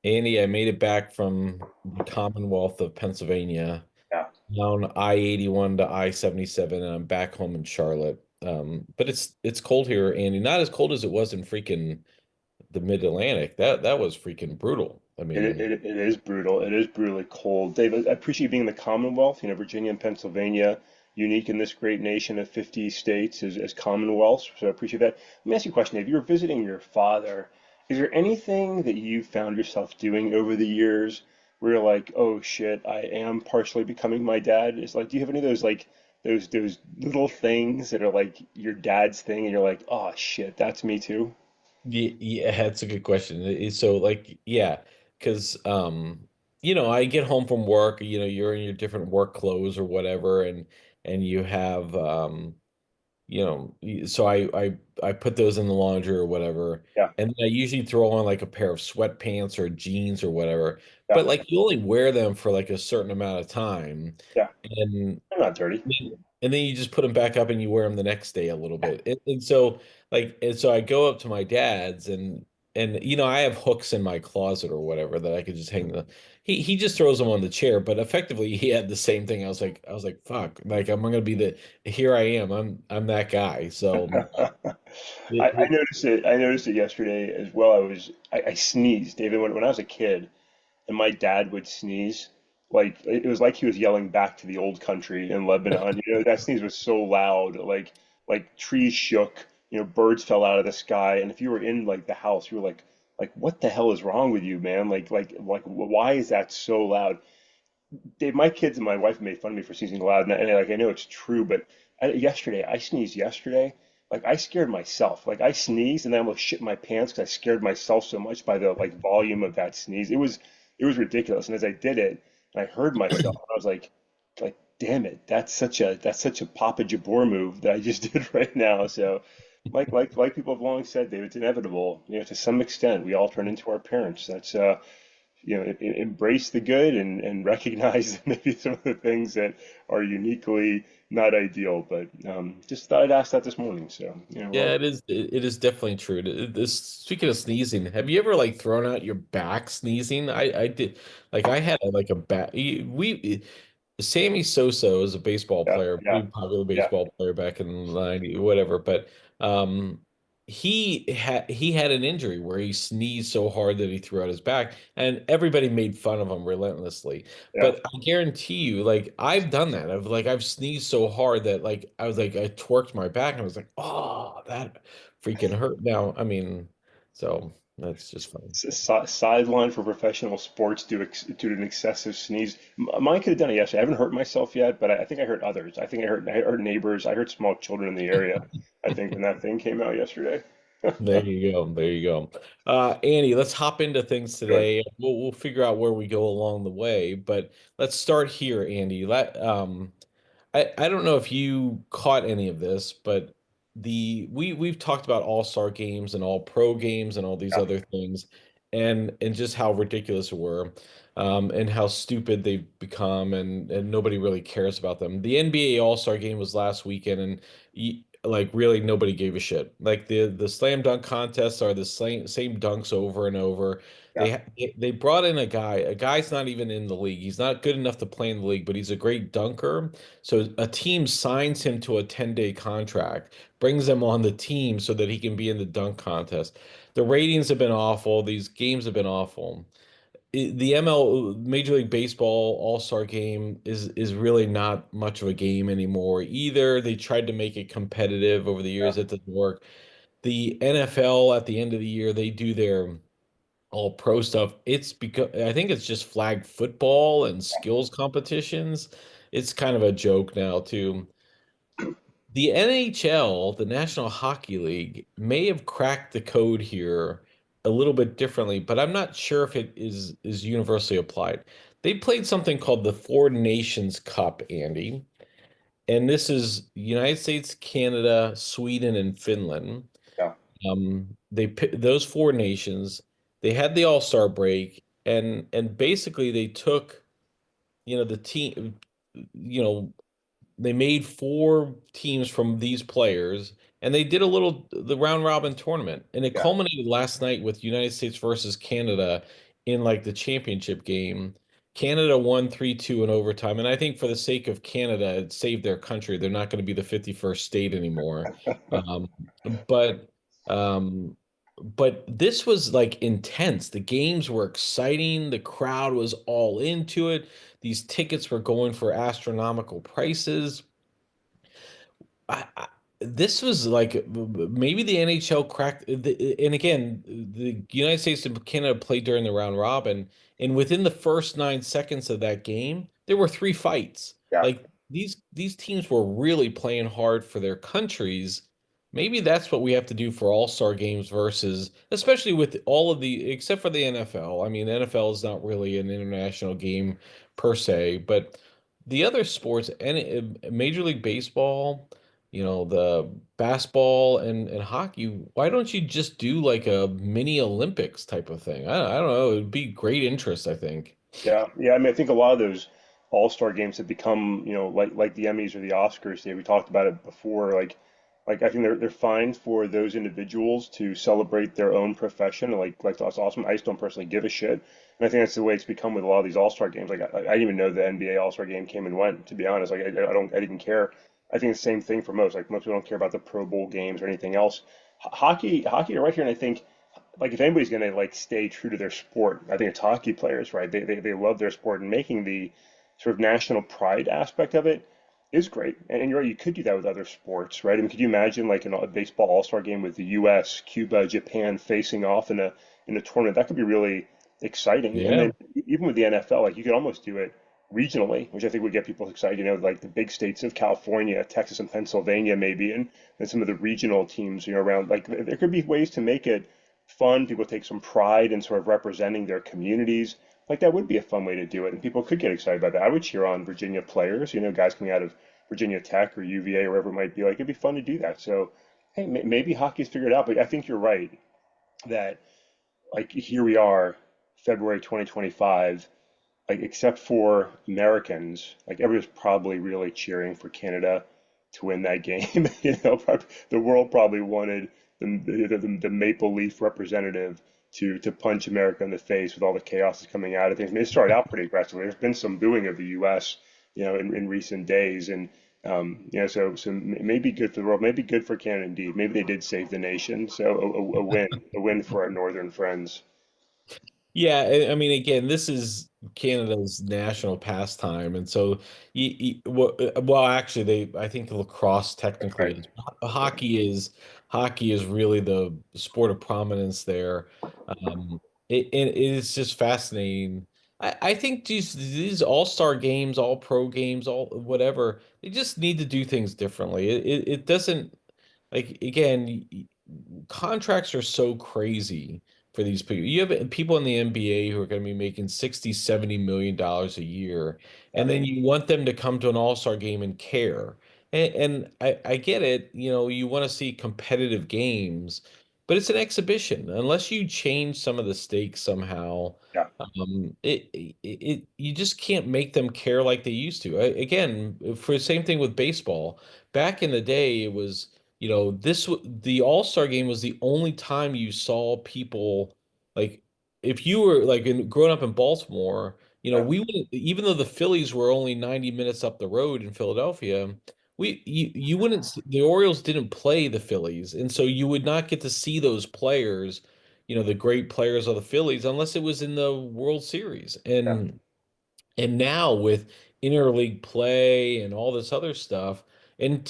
Andy, I made it back from the Commonwealth of Pennsylvania Yeah. down I-81 to I-77, and I'm back home in Charlotte. But it's cold here, Andy. Not as cold as it was in freaking the Mid-Atlantic. That was freaking brutal. I mean, It is brutal. It is brutally cold. Dave, I appreciate you being in the Commonwealth, Virginia and Pennsylvania, unique in this great nation of 50 states as commonwealths. So I appreciate that. Let me ask you a question, Dave. You were visiting your father. Is there anything that you found yourself doing over the years where you're like, oh shit, I am partially becoming my dad? Is like, do you have any of those those little things that are like your dad's thing and you're like, oh shit, that's me too? yeah, that's a good question. So like, yeah, because I get home from work, you're in your different work clothes or whatever, and you have so I put those in the laundry or whatever, Yeah, and then I usually throw on like a pair of sweatpants or jeans or whatever. yeah, But like you only wear them for like a certain amount of time, yeah. and I'm not dirty. and then you just put them back up and you wear them the next day a little bit. And so I go up to my dad's and I have hooks in my closet or whatever that I could just hang the he just throws them on the chair, but effectively he had the same thing. I was like, fuck, like I'm gonna be the here I am. I'm that guy. So I it, noticed it. I noticed it yesterday as well. I sneezed, David, when I was a kid, and my dad would sneeze. Like it was like he was yelling back to the old country in Lebanon. That sneeze was so loud, like trees shook, birds fell out of the sky, and if you were in like the house, you were like what the hell is wrong with you, man? Like why is that so loud? Dave, my kids and my wife made fun of me for sneezing loud, and like I know it's true, but yesterday I sneezed yesterday. Like I scared myself. Like I sneezed and I almost shit my pants because I scared myself so much by the like volume of that sneeze. It was ridiculous. And as I did it, and I heard myself, I was like, damn it, that's such a Papa Jabor move that I just did right now. So, like people have long said, Dave, it's inevitable. To some extent, we all turn into our parents. That's embrace the good and recognize maybe some of the things that are uniquely not ideal. But just thought I'd ask that this morning. So, Yeah, it is definitely true. Speaking of sneezing, have you ever like thrown out your back sneezing? I did. Like I had like a back. Sammy Sosa is a baseball yeah, player, yeah, pretty popular yeah, baseball player back in the 90s, whatever. But he had an injury where he sneezed so hard that he threw out his back, and everybody made fun of him relentlessly. yeah. But I guarantee you, like I've done that. I've sneezed so hard that like I twerked my back and I was like, oh, that freaking hurt. Now, I mean, so that's just funny. Sideline for professional sports due to an excessive sneeze. Mine could have done it yesterday. I haven't hurt myself yet, but I think I hurt others. I think I hurt neighbors. I hurt small children in the area. I think when that thing came out yesterday. There you go. There you go. Andy, let's hop into things Good. today. We'll figure out where we go along the way, but let's start here, Andy. I don't know if you caught any of this, but we've talked about all-star games and all pro games and all these Yeah, other things, and just how ridiculous it were, and how stupid they've become, and nobody really cares about them. The NBA All-Star game was last weekend, and like really nobody gave a shit. Like the slam dunk contests are the same dunks over and over. yeah, They brought in a guy. A guy's not even in the league. He's not good enough to play in the league, but he's a great dunker. So a team signs him to a 10-day contract, brings him on the team so that he can be in the dunk contest. The ratings have been awful. These games have been awful. The ML Major League Baseball All-Star game is really not much of a game anymore either. They tried to make it competitive over the yeah. years. It didn't work. The NFL at the end of the year, they do their all pro stuff. It's because I think it's just flag football and skills competitions. It's kind of a joke now too. The NHL, the National Hockey League, may have cracked the code here a little bit differently, but I'm not sure if it is universally applied. They played something called the Four Nations Cup, Andy, and this is United States, Canada, Sweden, and Finland. Yeah. Those four nations, they had the All-Star break, and basically they took, the team, you know, they made four teams from these players, and they did the round robin tournament, and it Yeah. culminated last night with United States versus Canada in like the championship game. Canada won 3-2 in overtime, and I think for the sake of Canada, it saved their country. They're not going to be the 51st state anymore. Um, but um, but this was like intense. The games were exciting. The crowd was all into it. These tickets were going for astronomical prices. This was like maybe the NHL cracked, and again, the United States and Canada played during the round robin, and within the first 9 seconds of that game, there were three fights. Yeah. Like these teams were really playing hard for their countries. Maybe that's what we have to do for All-Star games versus, especially with all of the, except for the NFL. I mean, the NFL is not really an international game per se, but the other sports and Major League Baseball, the basketball and hockey, why don't you just do like a mini Olympics type of thing? I don't know. It would be great interest, I think. Yeah, yeah. I mean, I think a lot of those all-star games have become, like the Emmys or the Oscars. Yeah, we talked about it before. Like I think they're fine for those individuals to celebrate their own profession. Like that's awesome. I just don't personally give a shit, and I think that's the way it's become with a lot of these all-star games. Like I didn't even know the NBA all-star game came and went. To be honest, like I didn't care. I think the same thing for most. Like most people don't care about the Pro Bowl games or anything else. Hockey are right here, and I think like if anybody's going to like stay true to their sport, I think it's hockey players, right? They love their sport, and making the sort of national pride aspect of it is great. And you're right, you could do that with other sports, right? I mean, could you imagine like a baseball all-star game with the U.S., Cuba, Japan facing off in a tournament? That could be really exciting. And Yeah. then even with the NFL, like you could almost do it regionally, which I think would get people excited. Like the big states of California, Texas, and Pennsylvania, maybe, and some of the regional teams, around. Like there could be ways to make it fun. People take some pride in sort of representing their communities. Like that would be a fun way to do it, and people could get excited by that. I would cheer on Virginia players, guys coming out of Virginia Tech or UVA or wherever it might be. Like it'd be fun to do that. So, hey, maybe hockey's figured out, but I think you're right that like here we are, February 2025. Like except for Americans, like everybody's probably really cheering for Canada to win that game. The world probably wanted the Maple Leaf representative to punch America in the face with all the chaos that's coming out of things. I mean, it started out pretty aggressively. There's been some booing of the U.S. In recent days, and so maybe good for the world, maybe good for Canada indeed. Maybe they did save the nation. So a win for our northern friends. Yeah, I mean, again, this is Canada's national pastime, and so well, actually, I think lacrosse technically Right. is. Hockey is really the sport of prominence there. It is just fascinating. I think these all-star games, all pro games, all whatever, they just need to do things differently. It doesn't, like, again, contracts are so crazy for these people. You have people in the NBA who are going to be making 60, 70 million dollars a year, Yeah. and then you want them to come to an all-star game and care. And I get it, you want to see competitive games, but it's an exhibition. Unless you change some of the stakes somehow, Yeah. you just can't make them care like they used to. Again, for the same thing with baseball. Back in the day, it was, the All-Star game was the only time you saw people, like, if you were like growing up in Baltimore, Yeah. we wouldn't, even though the Phillies were only 90 minutes up the road in Philadelphia, you wouldn't the Orioles didn't play the Phillies, and so you would not get to see those players, the great players of the Phillies, unless it was in the World Series. Yeah. And now with interleague play and all this other stuff, and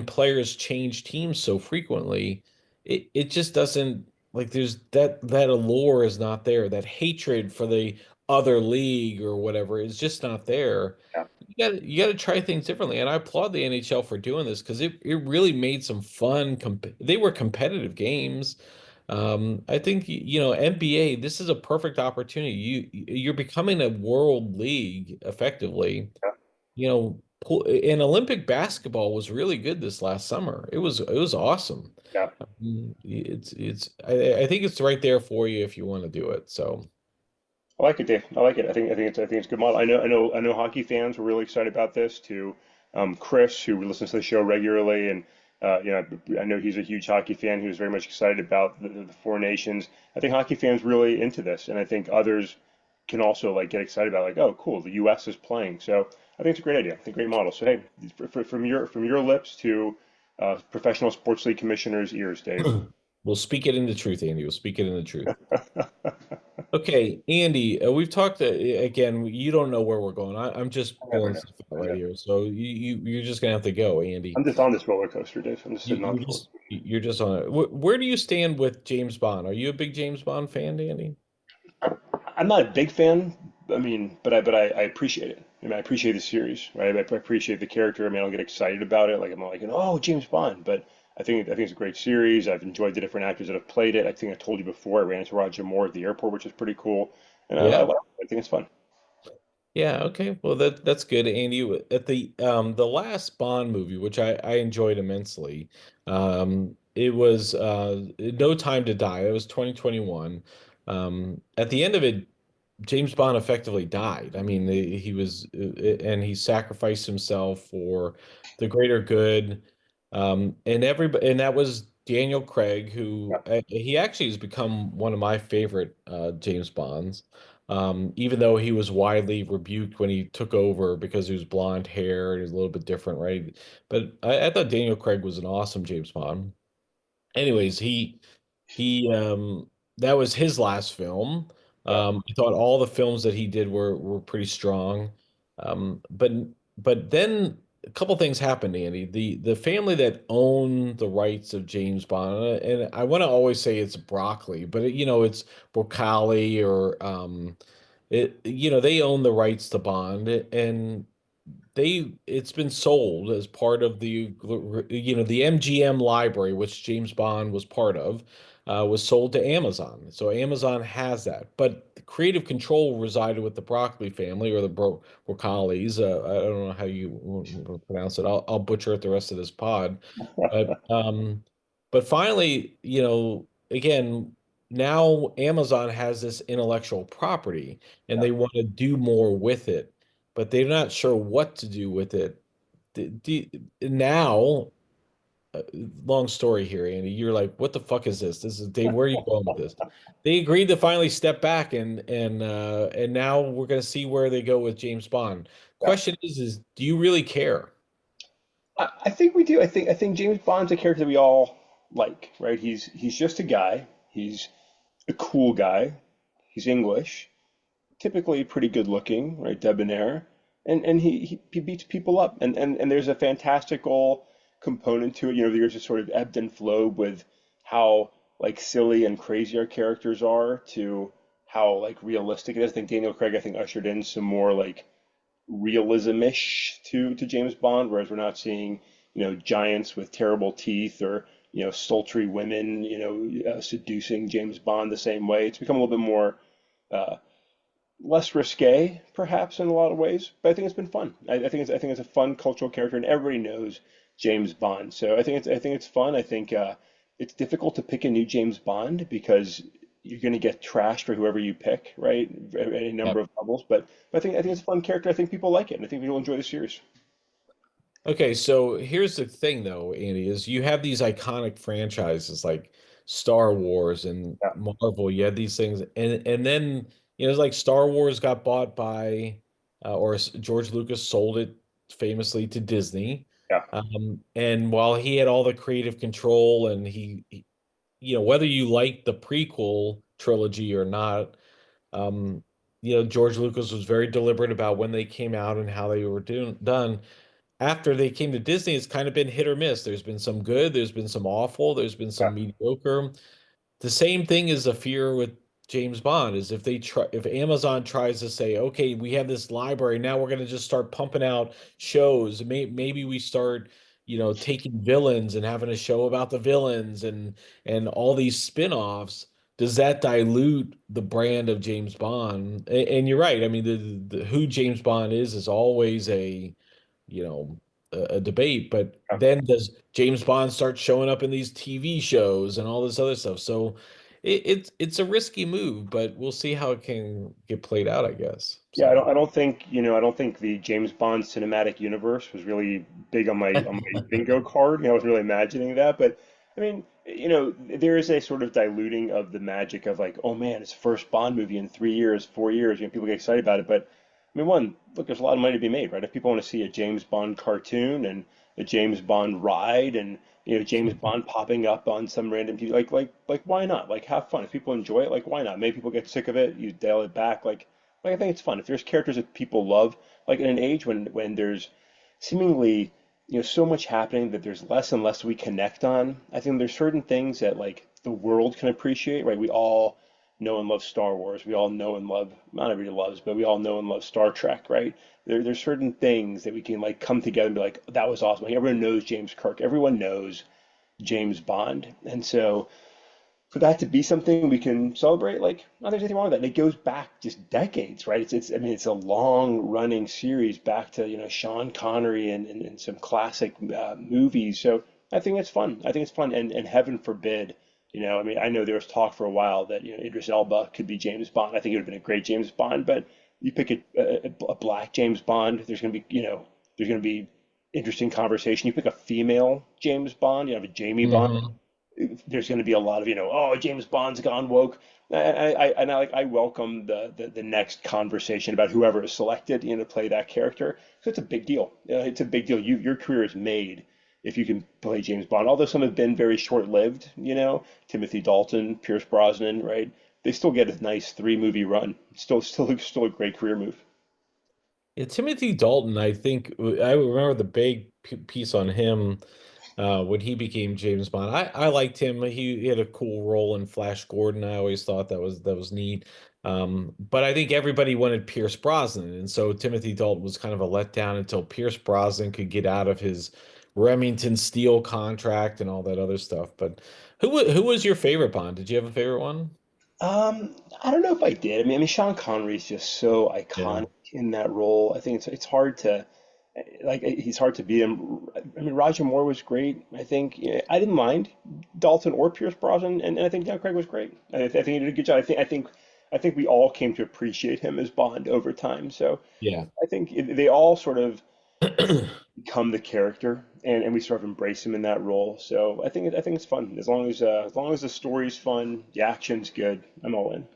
players change teams so frequently, it just doesn't, like, there's that allure is not there. That hatred for the other league or whatever is just not there. Yeah. You got to try things differently, and I applaud the NHL for doing this because it really made some fun. They were competitive games. I think NBA, this is a perfect opportunity. You're becoming a world league effectively. And Olympic basketball was really good this last summer. It was awesome. Yeah. I think it's right there for you if you want to do it. So I like it, Dave. I like it. I think it's a good model. I know hockey fans were really excited about this too. Chris, who listens to the show regularly, and I know he's a huge hockey fan. He was very much excited about the Four Nations. I think hockey fans really into this, and I think others can also like get excited about like, oh, cool, the U.S. is playing. So I think it's a great idea. I think great model. So hey, from your lips to professional sports league commissioner's ears, Dave. We'll speak it into truth, Andy. We'll speak it into truth. Okay, Andy, we've talked again. You don't know where we're going. I'm just I never pulling know. stuff out I right never. here. So you're just gonna have to go, Andy. I'm just on this roller coaster, Dave. I'm just You sitting on you this roller. just you're just on it. Where do you stand with James Bond? Are you a big James Bond fan, Andy? I'm not a big fan. I mean, but I appreciate it. I mean, I appreciate the series, right? I appreciate the character. I mean, I don't get excited about it. Like I'm not like, oh, James Bond. But I think it's a great series. I've enjoyed the different actors that have played it. I think I told you before. I ran into Roger Moore at the airport, which is pretty cool, and I Yeah. like it. I think it's fun. Yeah, okay. Well, that's good, Andy. At the last Bond movie, which I enjoyed immensely, it was No Time to Die. It was 2021. At the end of it, James Bond effectively died. I mean, he was and he sacrificed himself for the greater good. And that was Daniel Craig, who he actually has become one of my favorite James Bonds. Even though he was widely rebuked when he took over because he was blonde hair and he's a little bit different, right? But I thought Daniel Craig was an awesome James Bond. Anyways, he that was his last film. Yeah, I thought all the films that he did were pretty strong. But then a couple things happened, Andy. The family that owned the rights of James Bond, and I want to always say it's Broccoli, but it's Broccoli or they own the rights to Bond, and it's been sold as part of the MGM library, which James Bond was part of, was sold to Amazon. So Amazon has that, but the creative control resided with the Broccoli family or the Broccolis. I don't know how you pronounce it. I'll butcher it the rest of this pod, but finally, again, now Amazon has this intellectual property and yeah. they want to do more with it, but they're not sure what to do with it. Now, long story here, Andy. You're like, what the fuck is this? This is Dave. Where are you going with this? They agreed to finally step back, and now we're gonna see where they go with James Bond. Yeah. Question is do you really care? I think we do. I think James Bond's a character that we all like, right? He's just a guy. He's a cool guy. He's English, typically pretty good looking, right? Debonair, and he beats people up, and there's a fantastical component to it. You know, there's just sort of ebbed and flowed with how like silly and crazy our characters are to how like realistic it is. I think Daniel Craig, I think ushered in some more like realism-ish to James Bond, whereas we're not seeing, giants with terrible teeth or, sultry women, seducing James Bond the same way. It's become a little bit more uh, less risque, perhaps in a lot of ways. But I think it's been fun. I think it's a fun cultural character, and everybody knows James Bond. So I think it's fun. I think it's difficult to pick a new James Bond because you're going to get trashed for whoever you pick, right? At a number Yep. of levels. But I think it's a fun character. I think people like it, and I think people enjoy the series. Okay, so here's the thing though, Andy, is you have these iconic franchises like Star Wars and Yeah, Marvel. You had these things, and then it's like Star Wars got bought by, George Lucas sold it famously to Disney. yeah, And while he had all the creative control, and whether you like the prequel trilogy or not, um, George Lucas was very deliberate about when they came out and how they were done. After they came to Disney, it's kind of been hit or miss. There's been some good, there's been some awful, there's been yeah, some mediocre. The same thing is a fear with James Bond is if Amazon tries to say, okay, we have this library, now we're going to just start pumping out shows. Maybe we start, taking villains and having a show about the villains and all these spin-offs. Does that dilute the brand of James Bond? And you're right. I mean, the who James Bond is always you know, a debate. But yeah. then does James Bond start showing up in these TV shows and all this other stuff? So it's a risky move, but we'll see how it can get played out, I guess. Yeah, I So don't, I don't think, I don't think the James Bond cinematic universe was really big on my bingo card. I wasn't really imagining that, but I mean, there is a sort of diluting of the magic of like, oh man, it's the first Bond movie in 3 years, 4 years. People get excited about it, but I mean, one, look, there's a lot of money to be made, right? If people want to see a James Bond cartoon and a James Bond ride, and James Bond popping up on some random TV, like why not? Like, have fun. If people enjoy it, like why not? Maybe people get sick of it, you dial it back. Like I think it's fun. If there's characters that people love, like in an age when there's seemingly so much happening that there's less and less we connect on. I think there's certain things that like the world can appreciate, right? We all know and love Star Wars. We all know and love, not everybody loves, but we all know and love Star Trek, right? There's certain things that we can like come together and be like, that was awesome. Like, everyone knows James Kirk. Everyone knows James Bond. And so for that to be something we can celebrate, like, no, there's anything wrong with that. And it goes back just decades, right? I mean, it's a long running series back to, Sean Connery and some classic movies. So I think it's fun. I think it's fun. And heaven forbid, I mean, I know there was talk for a while that, Idris Elba could be James Bond. I think it would have been a great James Bond, but you pick a black James Bond, there's going to be, there's going to be interesting conversation. You pick a female James Bond, you have a Jamie Bond, Hmm. there's going to be a lot of oh, James Bond's gone woke. I welcome the next conversation about whoever is selected to play that character. So it's a big deal. It's a big deal. Your career is made if you can play James Bond. Although some have been very short-lived, Timothy Dalton, Pierce Brosnan, right? They still get a nice 3 movie run. Still a great career move. Yeah, Timothy Dalton, I think I remember the big piece on him when he became James Bond. I liked him. He had a cool role in Flash Gordon. I always thought that was neat. But I think everybody wanted Pierce Brosnan, and so Timothy Dalton was kind of a letdown until Pierce Brosnan could get out of his Remington Steele contract and all that other stuff. But who was your favorite Bond? Did you have a favorite one? I don't know if I did. I mean, Sean Connery is just so Yeah. iconic in that role. I think it's hard to like he's hard to beat him. I mean, Roger Moore was great. I think I didn't mind Dalton or Pierce Brosnan, and I think Daniel Craig was great. I think he did a good job. I think we all came to appreciate him as Bond over time. So Yeah. I think they all sort of become the character, and we sort of embrace him in that role. So I think it's fun as long as the story's fun, the action's good. I'm all in.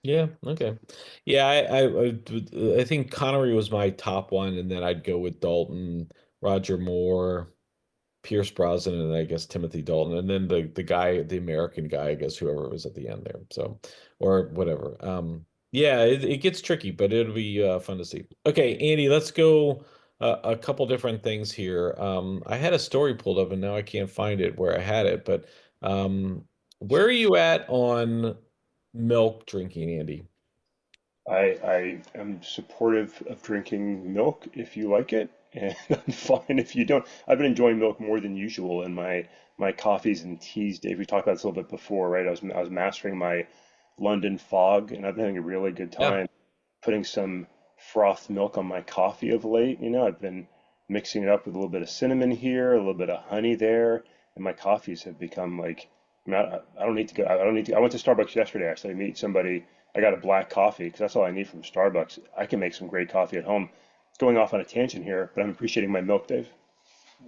Yeah, okay. Yeah, I think Connery was my top one, and then I'd go with Dalton, Roger Moore, Pierce Brosnan, and I guess Timothy Dalton, and then the guy, the American guy, I guess whoever was at the end there. So, or whatever. Yeah, it gets tricky, but it'll be fun to see. Okay, Andy, let's go a couple different things here. I had a story pulled up, and now I can't find it where I had it, but where are you at on milk drinking, Andy? I am supportive of drinking milk if you like it, and I'm fine if you don't. I've been enjoying milk more than usual in my coffees and teas, Dave. We talked about this a little bit before, right? I was mastering my London fog, and I've been having a really good Yeah. time putting some frothed milk on my coffee of late. I've been mixing it up with a little bit of cinnamon here, a little bit of honey there, and my coffees have become like, I don't need to go. I don't need to. I went to Starbucks yesterday actually to meet somebody. I got a black coffee because that's all I need from Starbucks. I can make some great coffee at home. Going off on a tangent here, but I'm appreciating my milk, Dave.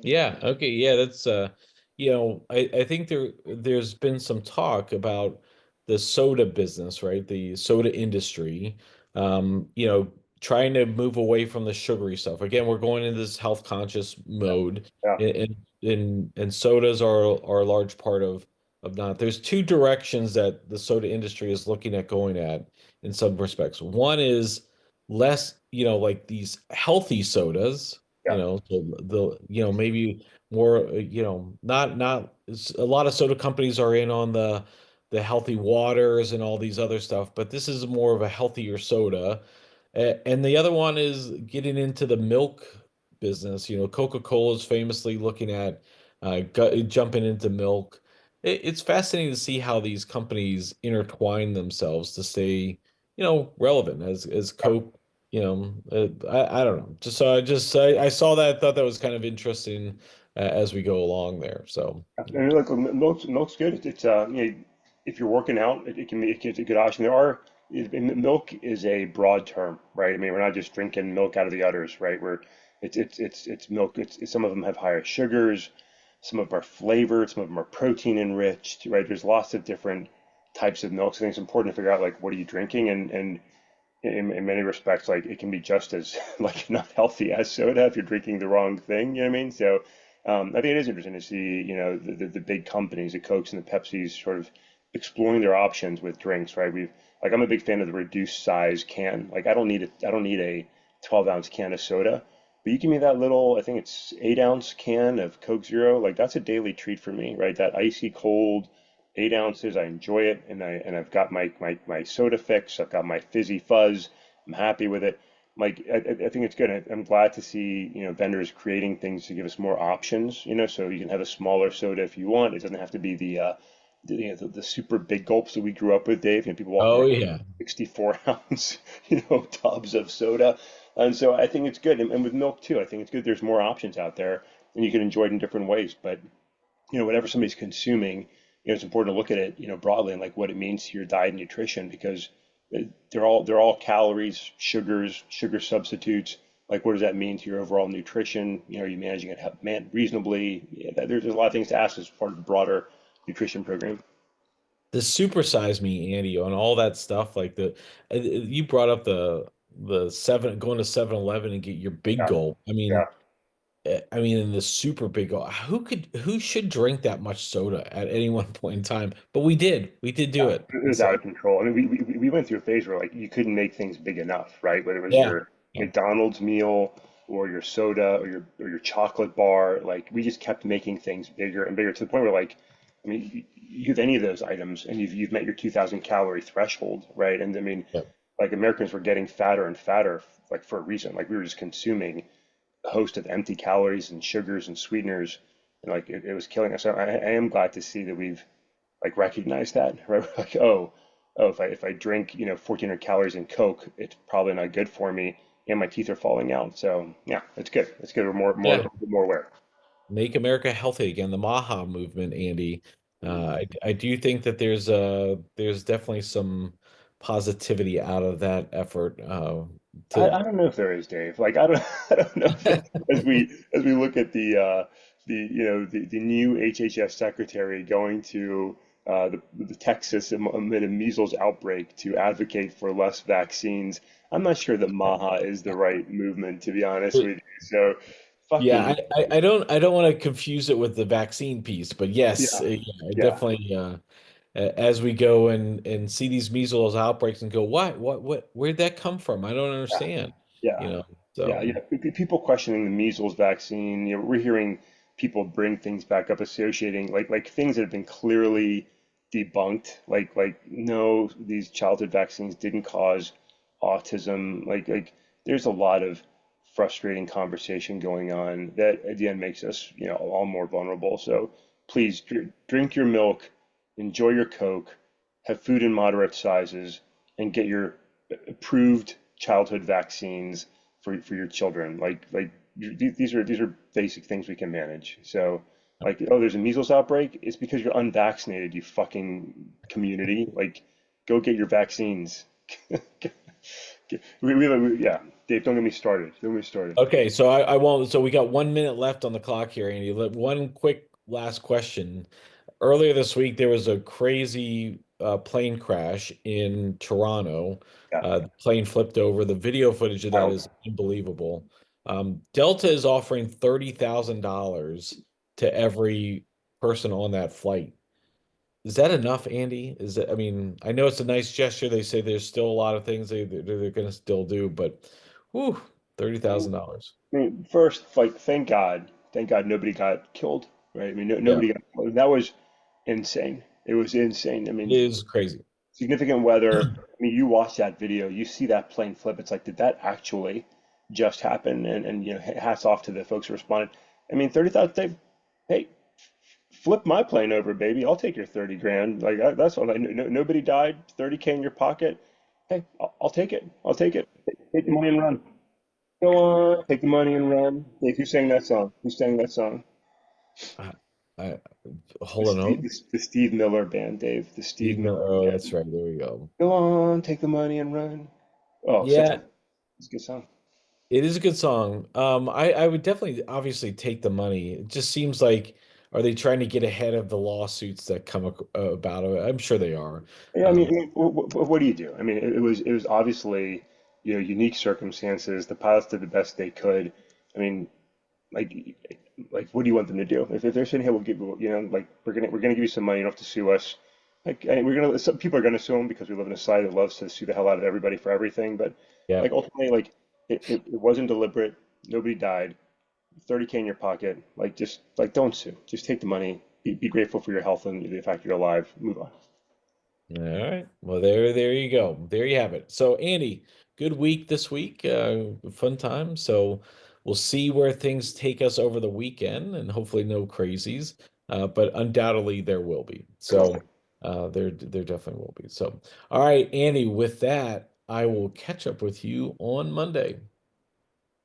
Yeah, okay. Yeah, that's I think there's been some talk about the soda business, right? The soda industry, trying to move away from the sugary stuff. Again, we're going into this health conscious mode, Yeah, and sodas are a large part of not. There's two directions that the soda industry is looking at going at in some respects. One is less, like these healthy sodas, yeah, so maybe more, not a lot of soda companies are in on the healthy waters and all these other stuff, but this is more of a healthier soda. And the other one is getting into the milk business. Coca-Cola is famously looking at jumping into milk. It's fascinating to see how these companies intertwine themselves to stay, relevant as yeah. Coke. I don't know. I saw that, thought that was kind of interesting as we go along there. So And look, milk's good. If you're working out, it's a good option. Milk is a broad term, right? I mean, we're not just drinking milk out of the udders, right? It's milk. Some of them have higher sugars, Some of them are flavored, some of them are protein enriched, right? There's lots of different types of milks. I think it's important to figure out like what are you drinking, and in many respects, like it can be just as like not healthy as soda if you're drinking the wrong thing. You know what I mean? So I think it is interesting to see, the big companies, the Cokes and the Pepsis, sort of exploring their options with drinks, right? I'm a big fan of the reduced size can. Like I don't need a 12-ounce can of soda, but you give me that little, I think it's 8-ounce can of Coke Zero. Like that's a daily treat for me, right? That icy cold 8 ounces. I enjoy it, and I've got my soda fix. I've got my fizzy fuzz. I'm happy with it. I think it's good. I'm glad to see, vendors creating things to give us more options. So you can have a smaller soda if you want. It doesn't have to be the super big gulps that we grew up with, Dave. People walking Oh around yeah. 64-ounce, tubs of soda. And so I think it's good. And with milk too, I think it's good. There's more options out there, and you can enjoy it in different ways. But whatever somebody's consuming, it's important to look at it, broadly, and like what it means to your diet and nutrition, because they're all calories, sugars, sugar substitutes. Like, what does that mean to your overall nutrition? Are you managing it reasonably? Yeah, there's a lot of things to ask as part of the broader nutrition program. The supersize me, Andy, on all that stuff. Like you brought up the seven going to 7-Eleven and get your big Yeah, gulp. yeah. I mean, in the super big gulp, who should drink that much soda at any one point in time? But we did do it. It And was so, out of control. I mean, we went through a phase where like you couldn't make things big enough, right? Whether it was yeah, your yeah. McDonald's meal or your soda or your chocolate bar, like we just kept making things bigger and bigger to the point where like, I mean, you have any of those items and you've met your 2,000 calorie threshold, right? And I mean, Yeah. like Americans were getting fatter and fatter, like for a reason. Like we were just consuming a host of empty calories and sugars and sweeteners, and like it was killing us. So I am glad to see that we've like recognize that, right? Like, oh, if I drink, 1,400 calories in Coke, it's probably not good for me, and my teeth are falling out. So yeah, it's good. It's good. We're Yeah. more aware. Make America healthy again. The Maha movement, Andy. Mhm. I do think that there's definitely some positivity out of that effort. I To don't know if there is, Dave. Like I don't I don't know if as we look at the new HHS secretary going to the Texas amid a measles outbreak to advocate for less vaccines. I'm not sure that MAHA is the right movement, to be honest with you. So Yeah, fucking I don't want to confuse it with the vaccine piece, but yes, yeah, I yeah, definitely as we go and see these measles outbreaks and go, where'd that come from? I don't yeah, understand, yeah. you know. Yeah, So yeah. People questioning the measles vaccine. We're hearing people bring things back up, associating like things that have been clearly debunked. Like no, these childhood vaccines didn't cause autism. Like there's a lot of frustrating conversation going on that at the end makes us, all more vulnerable. So please drink your milk, enjoy your Coke, have food in moderate sizes, and get your approved childhood vaccines for your children. These are basic things we can manage. So like, oh, there's a measles outbreak. It's because you're unvaccinated, you fucking community. Like, go get your vaccines. Yeah, Dave, don't get me started. Don't get me started. okay, so I won't. So we got 1 minute left on the clock here, Andy. One quick last question. Earlier this week, there was a crazy plane crash in Toronto. Yeah, The plane flipped over. The video footage of that wild. is unbelievable. Delta is offering $30,000 to every person on that flight. Is that enough, Andy? Is it? I mean, I know it's a nice gesture. They say there's still a lot of things they're going to still do, but whew, $30,000. I mean, first, like, thank God nobody got killed, right? I mean, Yeah, nobody got killed. That was insane. It was insane. I it mean, is crazy. significant weather. I mean, you watch that video, you see that plane flip. It's like, did that actually just happen? And hats off to the folks who responded. I mean, 30,000. Hey, flip my plane over, baby. I'll take your 30 grand. Like that's all. Like, nobody died. 30K in your pocket. Hey, I'll take it. I'll take it. Take the money and run. Go on, take the money and run. Dave, who sang that song? Who sang that song? I, I The hold Steve, on. the Steve Miller Band, Dave. The Steve Steve Miller Miller. Oh, that's Band. right. There we go. Go on, take the money and run. Oh, Yeah, it's a good song. it is a good song. I would definitely obviously take the money. It just seems like are they trying to get ahead of the lawsuits that come about? I'm sure they are. Yeah, Um, what do you do? I mean, it was obviously, unique circumstances. The pilots did the best they could. I mean, like what do you want them to do? If they're saying, hey, we'll give like we're gonna give you some money, you don't have to sue us. Like, and we're gonna some people are gonna sue them because we live in a society that loves to sue the hell out of everybody for everything. But yeah. like ultimately, like it wasn't deliberate. Nobody died. 30K in your pocket. Like just like don't sue. Just take the money. Be grateful for your health and the fact you're alive. Move on. All right. Well, there you go. There you have it. So, Andy, good week this week. Fun time. So, we'll see where things take us over the weekend, and hopefully no crazies. But undoubtedly there will be. Good So, luck. there definitely will be. So, all right, Andy. With that, I will catch up with you on Monday.